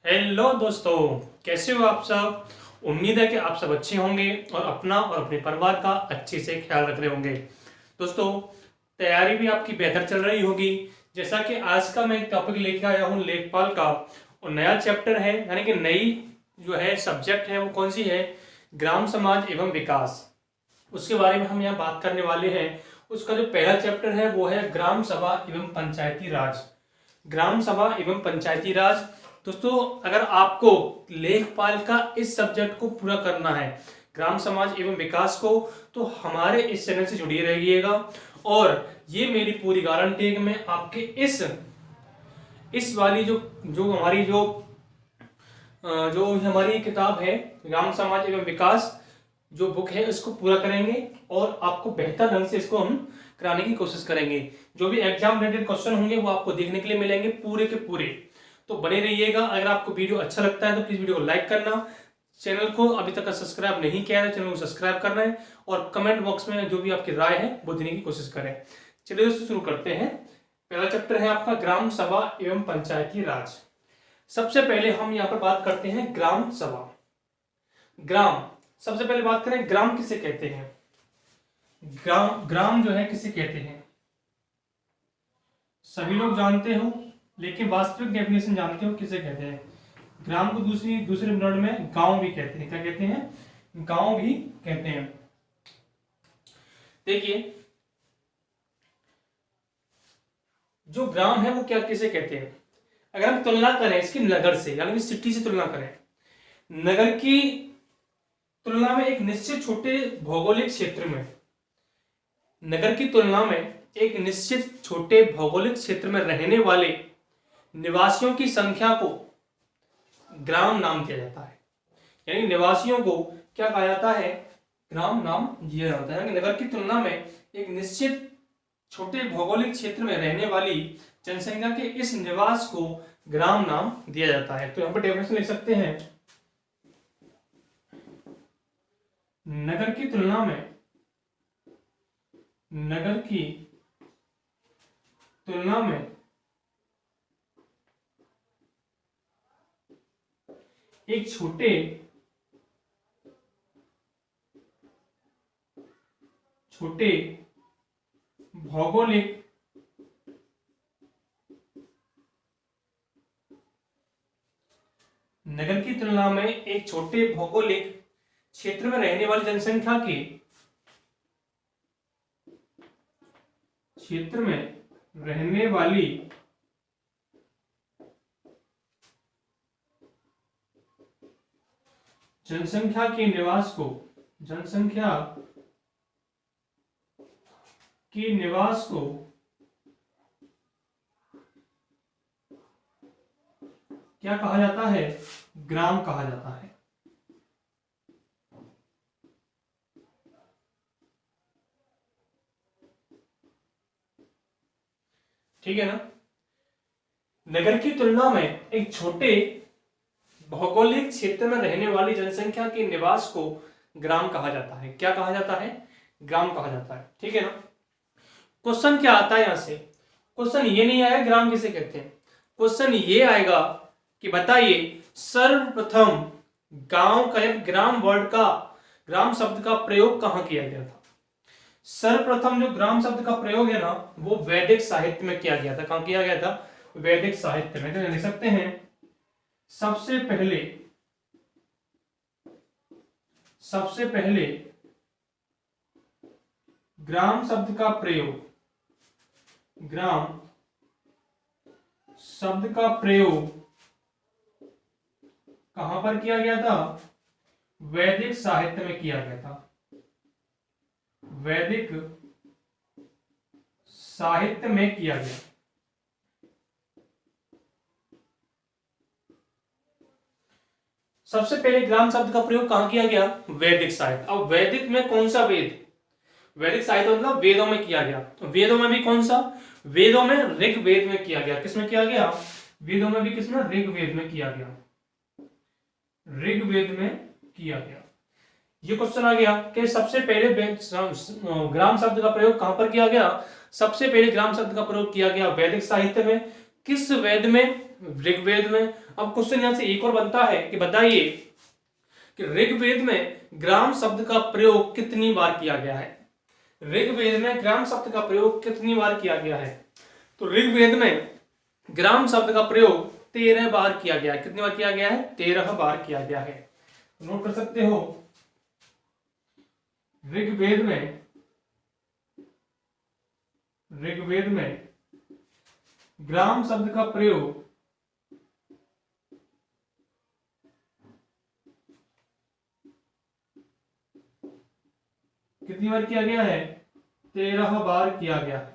Hello दोस्तों, कैसे हो आप सब। उम्मीद है कि आप सब अच्छे होंगे और अपना और अपने परिवार का अच्छे से ख्याल रख रहे होंगे। दोस्तों, तैयारी भी आपकी बेहतर चल रही होगी। जैसा कि आज का मैं एक टॉपिक लेकर आया हूँ लेखपाल का, और नया चैप्टर है, यानी कि नई जो है सब्जेक्ट है वो कौन सी है, ग्राम समाज एवं विकास। उसके बारे में हम यहाँ बात करने वाले हैं। उसका जो पहला चैप्टर है वो है ग्राम सभा एवं पंचायती राज। ग्राम सभा एवं पंचायती राज। दोस्तों, अगर आपको लेखपाल का इस सब्जेक्ट को पूरा करना है, ग्राम समाज एवं विकास को, तो हमारे इस चैनल से जुड़िए रहिएगा। और ये मेरी पूरी गारंटी है कि मैं आपके इस वाली जो जो हमारी जो जो हमारी किताब है ग्राम समाज एवं विकास, जो बुक है इसको पूरा करेंगे और आपको बेहतर ढंग से इसको हम कराने की कोशिश करेंगे। जो भी एग्जाम रिलेटेड क्वेश्चन होंगे वो आपको देखने के लिए मिलेंगे पूरे के पूरे। तो बने रहिएगा। अगर आपको वीडियो अच्छा लगता है तो प्लीज वीडियो को लाइक करना, चैनल को अभी तक सब्सक्राइब नहीं किया है चैनल को सब्सक्राइब करना है, और कमेंट बॉक्स में जो भी आपकी राय है वो देने की कोशिश करें। चलिए दोस्तों, शुरू करते हैं। पहला चैप्टर है आपका ग्राम सभा एवं पंचायती राज। सबसे पहले हम यहाँ पर बात करते हैं ग्राम सभा। ग्राम, सबसे पहले बात करें ग्राम किसे कहते हैं। ग्राम जो है किसे कहते हैं, सभी लोग जानते हो, लेकिन वास्तविक डेफिनेशन जानते हो किसे कहते हैं। ग्राम को दूसरे वर्ड में गांव भी कहते हैं। क्या कहते हैं? गांव भी कहते हैं। देखिए, जो ग्राम है वो क्या किसे कहते हैं। अगर हम तुलना करें इसकी नगर से, यानी कि सिटी से तुलना करें, नगर की तुलना में एक निश्चित छोटे भौगोलिक क्षेत्र में, नगर की तुलना में एक निश्चित छोटे भौगोलिक क्षेत्र में रहने वाले निवासियों की संख्या को ग्राम नाम दिया जाता है। यानी निवासियों को क्या कहा जाता है? ग्राम नाम दिया जाता है। नगर की तुलना में एक निश्चित छोटे भौगोलिक क्षेत्र में रहने वाली जनसंख्या के इस निवास को ग्राम नाम दिया जाता है। तो यहां पर डेफिनेशन लिख सकते हैं, नगर की तुलना में, नगर की तुलना में एक छोटे भौगोलिक नगर की तुलना में एक छोटे भौगोलिक क्षेत्र में रहने वाली जनसंख्या के क्षेत्र में रहने वाली जनसंख्या के निवास को, जनसंख्या के निवास को क्या कहा जाता है? ग्राम कहा जाता है। ठीक है ना। नगर की तुलना में एक छोटे भौगोलिक क्षेत्र में रहने वाली जनसंख्या के निवास को ग्राम कहा जाता है। क्या कहा जाता है? ग्राम कहा जाता है। ठीक है ना। क्वेश्चन क्या आता है यहां से? क्वेश्चन ये नहीं आया ग्राम किसे कहते हैं, क्वेश्चन ये आएगा कि बताइए सर्वप्रथम गांव का, ग्राम वर्ड का, ग्राम शब्द का प्रयोग कहां किया गया था। सर्वप्रथम जो ग्राम शब्द का प्रयोग है ना, वो वैदिक साहित्य में किया गया था। कहां किया गया था? वैदिक साहित्य में। तो लिख सकते हैं, सबसे पहले ग्राम शब्द का प्रयोग, ग्राम शब्द का प्रयोग कहां पर किया गया था? वैदिक साहित्य में किया गया था। वैदिक साहित्य में किया गया। सबसे पहले ग्राम शब्द का प्रयोग कहां किया गया? वैदिक साहित्य। अब वैदिक में कौन सा वेद? वैदिक साहित्य मतलब वेदों में किया गया। तो वेदों में भी कौन सा? वेदों में ऋग्वेद में किया गया। किसमें किया गया? वेदों में भी किसमें? ऋग्वेद में किया गया। ऋग्वेद में किया गया। ये क्वेश्चन आ गया कि सबसे पहले ग्राम शब्द का प्रयोग कहां पर किया गया? सबसे पहले ग्राम शब्द का प्रयोग किया गया वैदिक साहित्य में। किस वेद में? ऋग्वेद में। अब क्वेश्चन यहां से एक और बनता है कि बताइए कि ऋग्वेद में ग्राम शब्द का प्रयोग कितनी बार किया गया है। ऋग्वेद में ग्राम शब्द का प्रयोग कितनी बार किया गया है? तो ऋग्वेद में ग्राम शब्द का प्रयोग 13 बार किया गया है। कितनी बार किया गया है? 13 बार किया गया है। नोट कर सकते हो, ऋग्वेद में ग्राम शब्द का प्रयोग कितनी बार किया गया है? 13 बार किया गया है।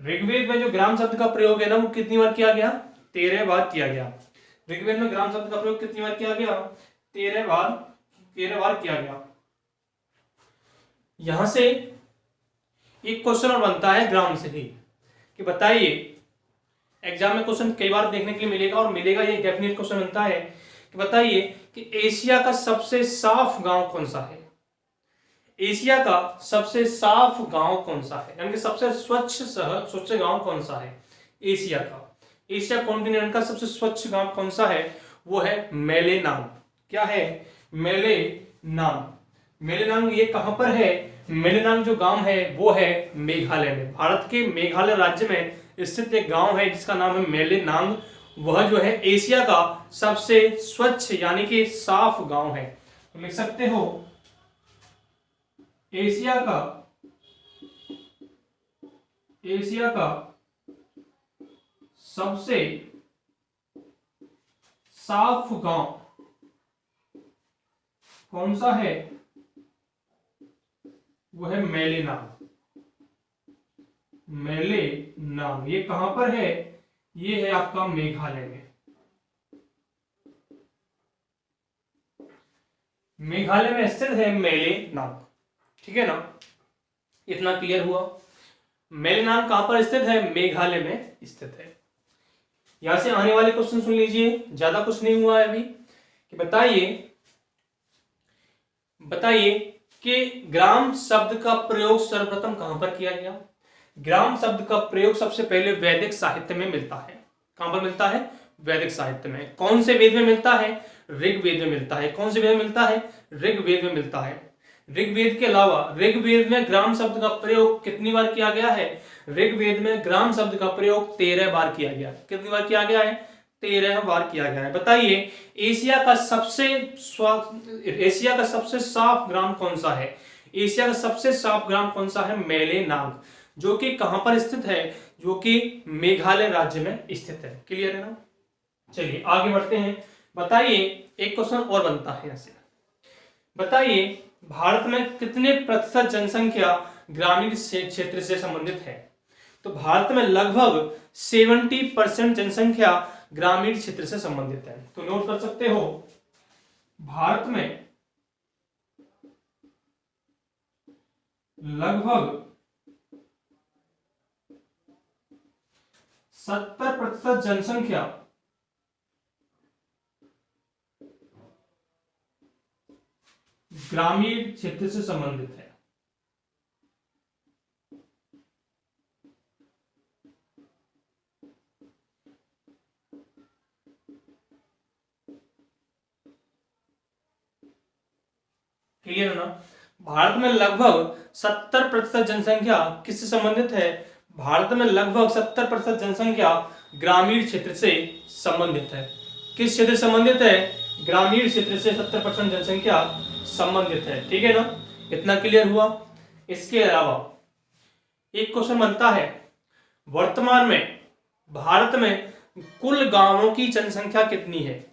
ऋग्वेद में जो ग्राम शब्द का प्रयोग है ना, वो कितनी बार किया गया? 13 बार किया गया। ऋग्वेद में ग्राम शब्द का प्रयोग कितनी बार किया गया? 13 बार किया गया। यहां से एक क्वेश्चन और बनता है ग्राम से ही कि बताइए, एग्जाम में क्वेश्चन कई बार देखने के लिए मिलेगा और मिलेगा, ये डेफिनेट क्वेश्चन बनता है कि बताइए कि एशिया का सबसे साफ गांव कौन सा है? एशिया का सबसे साफ गांव कौन सा है, यानी कि सबसे स्वच्छ गांव कौन सा है एशिया का? एशिया कॉन्टिनेंट का सबसे स्वच्छ गांव कौन सा है? वो है मेलेनांग। क्या है? मेलेनांग। मेलेनांग ये कहां पर है? मेलेनांग जो गांव है वो है मेघालय में। भारत के मेघालय राज्य में स्थित एक गांव है जिसका नाम है मेलेनांग। वह जो है एशिया का सबसे स्वच्छ यानी कि साफ गांव है। तो लिख सकते हो एशिया का सबसे साफ गांव कौन सा है? वो है मेलेनांग। मेलेनांग ये कहां पर है? ये है आपका मेघालय में। मेघालय में स्थित है मेलेनांग। ठीक है ना, इतना क्लियर हुआ। मेलेनांग कहां पर स्थित है? मेघालय में स्थित है। यहां से आने वाले क्वेश्चन सुन लीजिए, ज्यादा कुछ नहीं हुआ है अभी। कि बताइए कि ग्राम शब्द का प्रयोग सर्वप्रथम कहां पर किया गया? ग्राम शब्द का प्रयोग सबसे पहले वैदिक साहित्य में मिलता है। कहां पर मिलता है? वैदिक साहित्य में। कौन से वेद में मिलता है? ऋग्वेद में मिलता है। कौन से वेद में मिलता है? ऋग्वेद में मिलता है। ऋग्वेद के अलावा ऋग्वेद में ग्राम शब्द का प्रयोग कितनी बार किया गया है? ऋग्वेद में ग्राम शब्द का प्रयोग 13 बार किया गया। कितनी बार किया गया है? 13 बार किया गया है। बताइए एशिया का सबसे साफ ग्राम कौन सा है? एशिया का सबसे साफ ग्राम कौन सा है? मेलेनांग, जो कि कहां पर स्थित है? जो कि मेघालय राज्य में स्थित है। क्लियर है ना? चलिए आगे बढ़ते हैं। बताइए एक क्वेश्चन और बनता है यहां से। बताइए भारत में कितने प्रतिशत जनसंख्या ग्रामीण क्षेत्र से संबंधित है? तो भारत में लगभग 70% जनसंख्या ग्रामीण क्षेत्र से संबंधित है। तो नोट कर सकते हो, भारत में लगभग 70% जनसंख्या ग्रामीण क्षेत्र से संबंधित है। क्लियर है ना? भारत में लगभग 70% जनसंख्या किससे संबंधित है? भारत में लगभग 70% जनसंख्या ग्रामीण क्षेत्र से संबंधित है। किस क्षेत्र से संबंधित है? ग्रामीण क्षेत्र से 70% जनसंख्या संबंधित है। ठीक है ना? इतना क्लियर हुआ। इसके अलावा एक क्वेश्चन बनता है, वर्तमान में भारत में कुल गांवों की जनसंख्या कितनी है?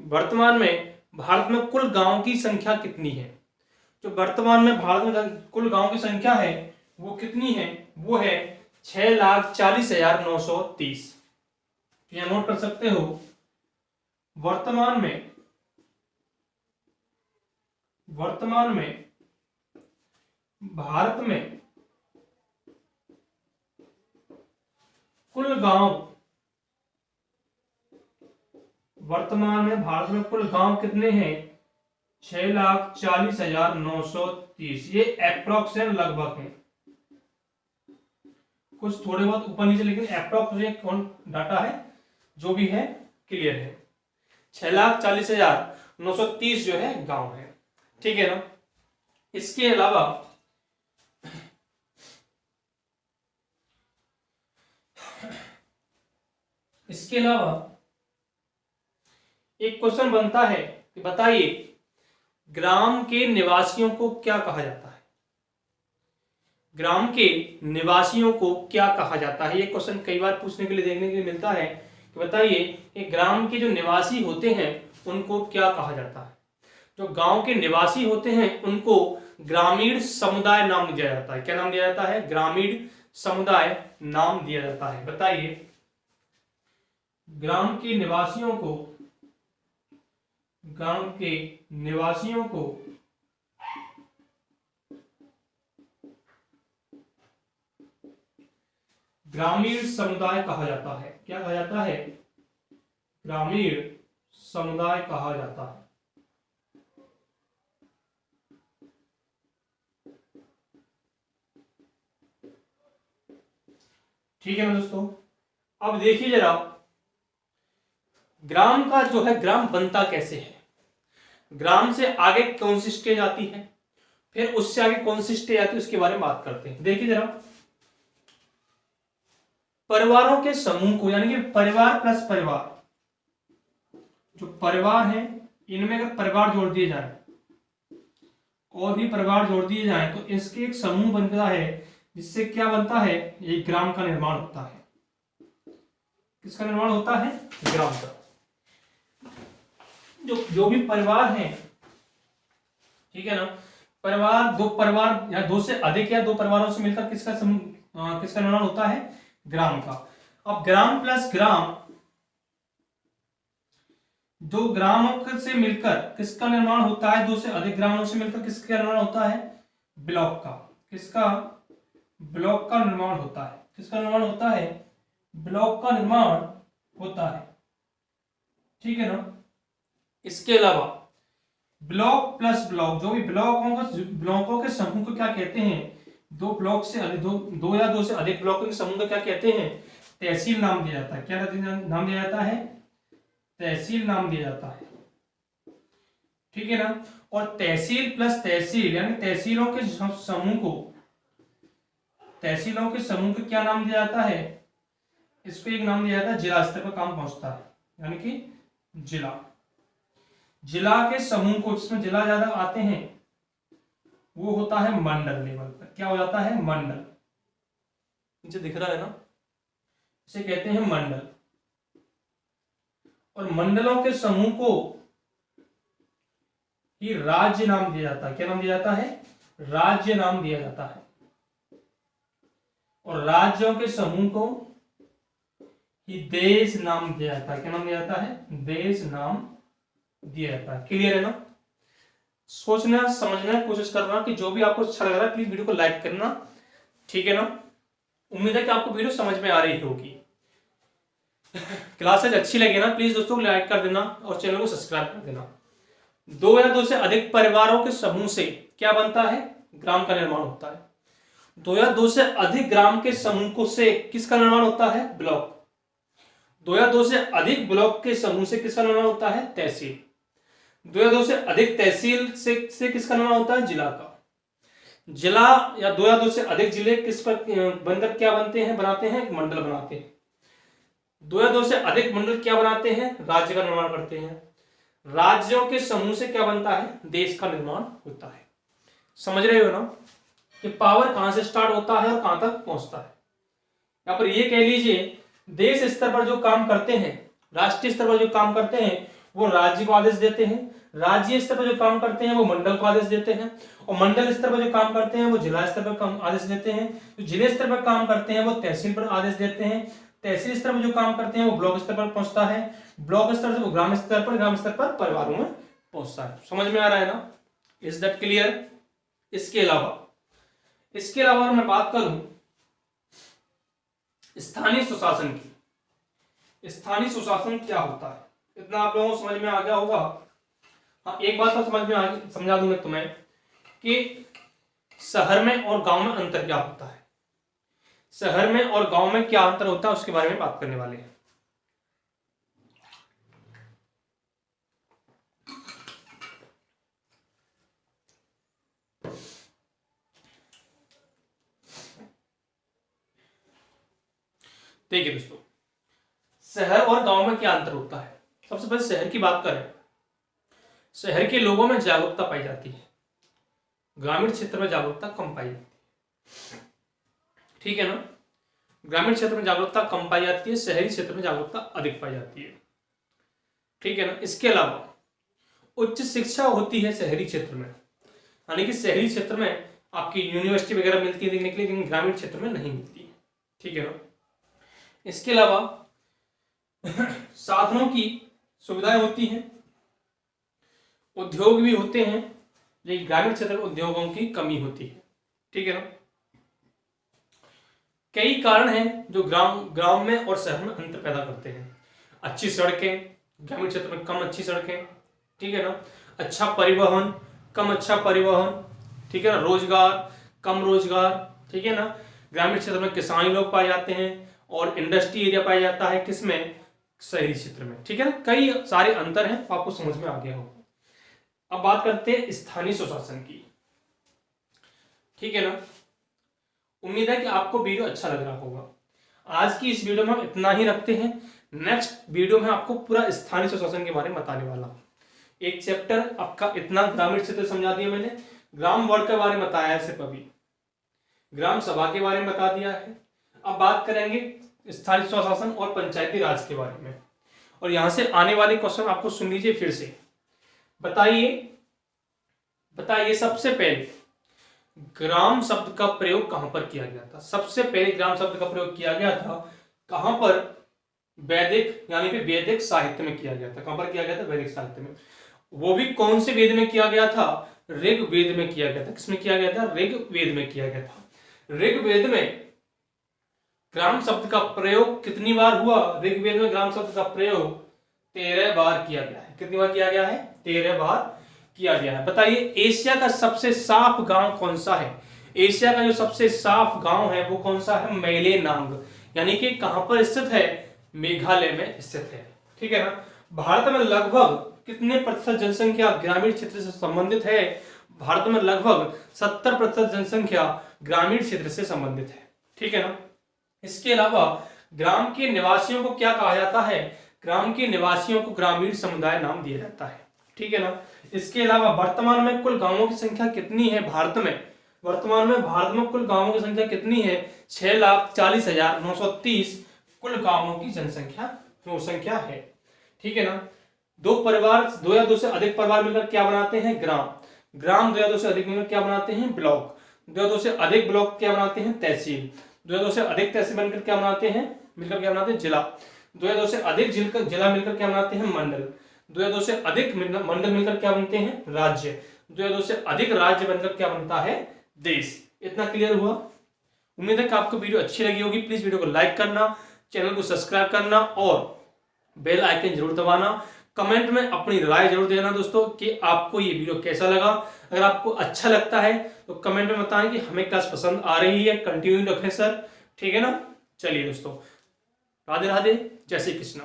वर्तमान में भारत में कुल गांवों की संख्या कितनी है? जो वर्तमान में भारत में कुल गांवों की संख्या है वो कितनी है? वो है 6,40,930। यह नोट कर सकते हो, वर्तमान में भारत में कुल गांव कितने हैं? 6,40,930 ये अप्रोक्स है, लगभग है, कुछ थोड़े बहुत ऊपर नीचे, लेकिन अप्रोक्स कौन डाटा है जो भी है क्लियर है। 6,40,930 जो है गांव है, ठीक है ना। इसके अलावा एक क्वेश्चन बनता है कि बताइए ग्राम के निवासियों को क्या कहा जाता है। ग्राम के निवासियों को क्या कहा जाता है, ये क्वेश्चन कई बार पूछने के लिए देखने के लिए मिलता है कि बताइए कि ग्राम के जो निवासी होते हैं उनको क्या कहा जाता है। जो गांव के निवासी होते हैं उनको ग्रामीण समुदाय नाम दिया जाता है। क्या नाम दिया जाता है? ग्रामीण समुदाय नाम दिया जाता है। बताइए ग्राम के निवासियों को ग्रामीण समुदाय कहा जाता है। क्या कहा जाता है? ग्रामीण समुदाय कहा जाता है। ठीक है ना दोस्तों। अब देखिए जरा ग्राम का जो है, ग्राम बनता कैसे है, ग्राम से आगे कौन सी स्टेज आती है, फिर उससे आगे कौन सी स्टेज आती है, उसके बारे में बात करते हैं। देखिए जरा परिवारों के समूह को, यानी कि परिवार प्लस परिवार, जो परिवार है इनमें अगर परिवार जोड़ दिए जाए और भी परिवार जोड़ दिए जाए तो इसके एक समूह बनता है, जिससे क्या बनता है? एक ग्राम का निर्माण होता है। किसका निर्माण होता है? ग्राम का। जो भी परिवार है, ठीक है ना, परिवार, दो परिवार या दो से अधिक या दो परिवारों से मिलकर किसका निर्माण होता है? ग्राम का। अब ग्राम प्लस ग्राम, दो ग्रामों से मिलकर किसका निर्माण होता है? दो से अधिक ग्रामों से मिलकर किसका निर्माण होता है? ब्लॉक का। किसका? ब्लॉक का निर्माण होता है। किसका निर्माण होता है? ब्लॉक का निर्माण होता है, ठीक है ना। इसके अलावा ब्लॉक प्लस ब्लॉक, जो भी ब्लॉकों के समूह को क्या कहते हैं? दो ब्लॉक से अधिक, दो या दो से अधिक ब्लॉकों के समूह को क्या कहते हैं? तहसील नाम दिया जाता है। क्या नाम दिया जाता है? तहसील नाम दिया जाता है, ठीक है ना। और तहसील प्लस तहसील, यानी तहसीलों के समूह को क्या नाम दिया जाता है? इसको एक नाम दिया जाता है, जिला स्तर पर काम पहुंचता है, यानी कि जिला के समूह को, जिसमें जिला ज्यादा आते हैं, वो होता है मंडल लेवल पर। क्या हो जाता है? मंडल। नीचे दिख रहा है ना, इसे कहते हैं मंडल। और मंडलों के समूह को ही राज्य नाम दिया जाता है। क्या नाम दिया जाता है? राज्य नाम दिया जाता है। और राज्यों के समूह को ही देश नाम दिया जाता है। क्या नाम दिया जाता है? देश नाम दिया जाता है। क्लियर है ना। सोचना समझना कोशिश करना कि जो भी आपको अच्छा लग रहा है प्लीज वीडियो को लाइक करना, ठीक है ना। उम्मीद है कि आपको वीडियो समझ में आ रही होगी। क्लासेज अच्छी लगे ना, प्लीज दोस्तों लाइक कर देना और चैनल को सब्सक्राइब कर देना। दो या दो से अधिक परिवारों के समूह से क्या बनता है? ग्राम का निर्माण होता है। दो या दो से अधिक ग्राम के समूह को से किसका निर्माण होता है? ब्लॉक। दो या दो से अधिक ब्लॉक के समूह से किसका निर्माण होता है? तहसील। दो या दो से अधिक तहसील से किसका निर्माण होता है? जिला का। जिला या दो से अधिक जिले किस पर बनकर क्या बनाते हैं? एक मंडल बनाते हैं। दो या दो से अधिक मंडल क्या बनाते हैं? राज्य का निर्माण करते हैं। राज्यों के समूह से क्या बनता है? देश का निर्माण होता है। समझ रहे हो ना कि पावर कहां से स्टार्ट होता है और कहां तक पहुंचता है। यहां पर ये कह लीजिए देश स्तर पर जो काम करते हैं, राष्ट्रीय स्तर पर जो काम करते हैं, वो राज्य को आदेश देते हैं। राज्य स्तर पर जो काम करते हैं वो मंडल को आदेश देते हैं। और मंडल स्तर पर जो काम करते हैं वो जिला स्तर पर आदेश देते हैं। जो जिले स्तर पर काम करते हैं वो तहसील पर आदेश देते हैं। तहसील स्तर पर जो काम करते हैं वो ब्लॉक स्तर पर पहुंचता है। ब्लॉक स्तर से वो ग्राम स्तर पर परिवारों में पहुंचता है। समझ में आ रहा है ना? Is that clear? इसके अलावा मैं बात करूं स्थानीय सुशासन की। स्थानीय सुशासन क्या होता है? इतना आप लोगों को समझ में आ गया होगा। हाँ, एक बात तो समझ में आ गई, समझा दूं मैं तुम्हें कि शहर में और गांव में अंतर क्या होता है। शहर में और गांव में क्या अंतर होता है उसके बारे में बात करने वाले हैं। देखिए दोस्तों, शहर और गांव में क्या अंतर होता है। सबसे पहले शहर की बात करें, शहर के लोगों में जागरूकता पाई जाती है, ग्रामीण क्षेत्र में जागरूकता कम पाई जाती है। ठीक है ना, ग्रामीण क्षेत्र में जागरूकता कम पाई जाती है, शहरी क्षेत्र में जागरूकता अधिक पाई जाती है। ठीक है ना। इसके अलावा उच्च शिक्षा होती है शहरी क्षेत्र में, यानी कि शहरी क्षेत्र में आपकी यूनिवर्सिटी वगैरह मिलती है देखने के लिए, लेकिन ग्रामीण क्षेत्र में नहीं मिलती है। ठीक है ना। इसके अलावा साधनों की सुविधाएं होती हैं, उद्योग भी होते हैं, लेकिन ग्रामीण क्षेत्र में उद्योगों की कमी होती है। ठीक है ना। कई कारण हैं जो ग्राम में और शहर में अंतर पैदा करते हैं। अच्छी सड़कें, ग्रामीण क्षेत्र में कम अच्छी सड़कें। ठीक है ना। अच्छा परिवहन, कम अच्छा परिवहन। ठीक है ना। रोजगार, कम रोजगार। ठीक है ना। ग्रामीण क्षेत्र में किसानी लोग पाए जाते हैं और इंडस्ट्री एरिया पाया जाता है किसमें, शहरी क्षेत्र में। ठीक है ना। कई सारे अंतर हैं, आपको समझ में आ गया होगा। अब बात करते हैं स्थानीय स्वशासन की। ठीक है ना। उम्मीद है कि आपको वीडियो अच्छा लग रहा होगा। आज की इस वीडियो में हम इतना ही रखते हैं। नेक्स्ट वीडियो में आपको पूरा स्थानीय स्वशासन के बारे में बताने वाला हूं। एक चैप्टर आपका इतना ग्रामीण क्षेत्र समझा दिया मैंने, ग्राम वार्ड के बारे में बताया है सिर्फ अभी, ग्राम सभा के बारे में बता दिया है। अब बात करेंगे स्थानीय स्वशासन और पंचायती राज के बारे में। और यहां से आने वाले क्वेश्चन आपको सुन लीजिए फिर से। बताइए सबसे पहले ग्राम शब्द का प्रयोग कहां पर किया गया था। सबसे पहले ग्राम शब्द का प्रयोग किया गया था कहां पर, वैदिक यानी कि वैदिक साहित्य में किया गया था। कहां पर किया गया था, वैदिक साहित्य में। वो भी कौन से वेद में किया गया था, ऋग्वेद में किया गया था। किसमें किया गया था, ऋग्वेद में किया गया था। ऋग्वेद में ग्राम शब्द का प्रयोग कितनी बार हुआ, ऋग्वेद में ग्राम शब्द का प्रयोग 13 बार किया गया है। कितनी बार किया गया है, 13 बार किया गया है। बताइए एशिया का सबसे साफ गांव कौन सा है। एशिया का जो सबसे साफ गांव है वो कौन सा है, मेलेनांग, यानी कि कहां पर स्थित है, मेघालय में स्थित है। ठीक है ना। भारत में लगभग कितने प्रतिशत जनसंख्या ग्रामीण क्षेत्र से संबंधित है, भारत में लगभग 70% जनसंख्या ग्रामीण क्षेत्र से संबंधित है। ठीक है ना। इसके अलावा ग्राम के निवासियों को क्या कहा जाता है, ग्राम के निवासियों को ग्रामीण समुदाय नाम दिया जाता है। ठीक है ना। इसके अलावा वर्तमान में कुल गांवों की संख्या कितनी है भारत में, वर्तमान में भारत में कुल गांवों की संख्या कितनी है, 6,40,930 कुल गांवों की जनसंख्या है। ठीक है ना। दो परिवार, दो या दो से अधिक परिवार मिलकर क्या बनाते हैं, ग्राम दो या दो से अधिक मिलकर क्या बनाते हैं, ब्लॉक, दो या दो से अधिक ब्लॉक क्या बनाते हैं, तहसील, दो या दो से अधिक तहसील बनकर क्या बनाते हैं, मिलकर क्या बनाते हैं, जिला, दो या दो से अधिक जिला मिलकर क्या बनाते हैं, मंडल, दो या दो से अधिक मंडल मिलकर क्या बनते हैं, राज्य, दो या दो से अधिक राज्य बनकर क्या बनता है, देश। इतना क्लियर हुआ। उम्मीद है कि आपको वीडियो अच्छी लगी होगी। प्लीज वीडियो को लाइक करना, चैनल को सब्सक्राइब करना और बेल आइकन जरूर दबाना। कमेंट में अपनी राय जरूर देना दोस्तों कि आपको ये वीडियो कैसा लगा। अगर आपको अच्छा लगता है तो कमेंट में बताएं कि हमें क्लास पसंद आ रही है, कंटिन्यू रखें सर। ठीक है ना। चलिए दोस्तों, राधे राधे, जय श्री कृष्ण।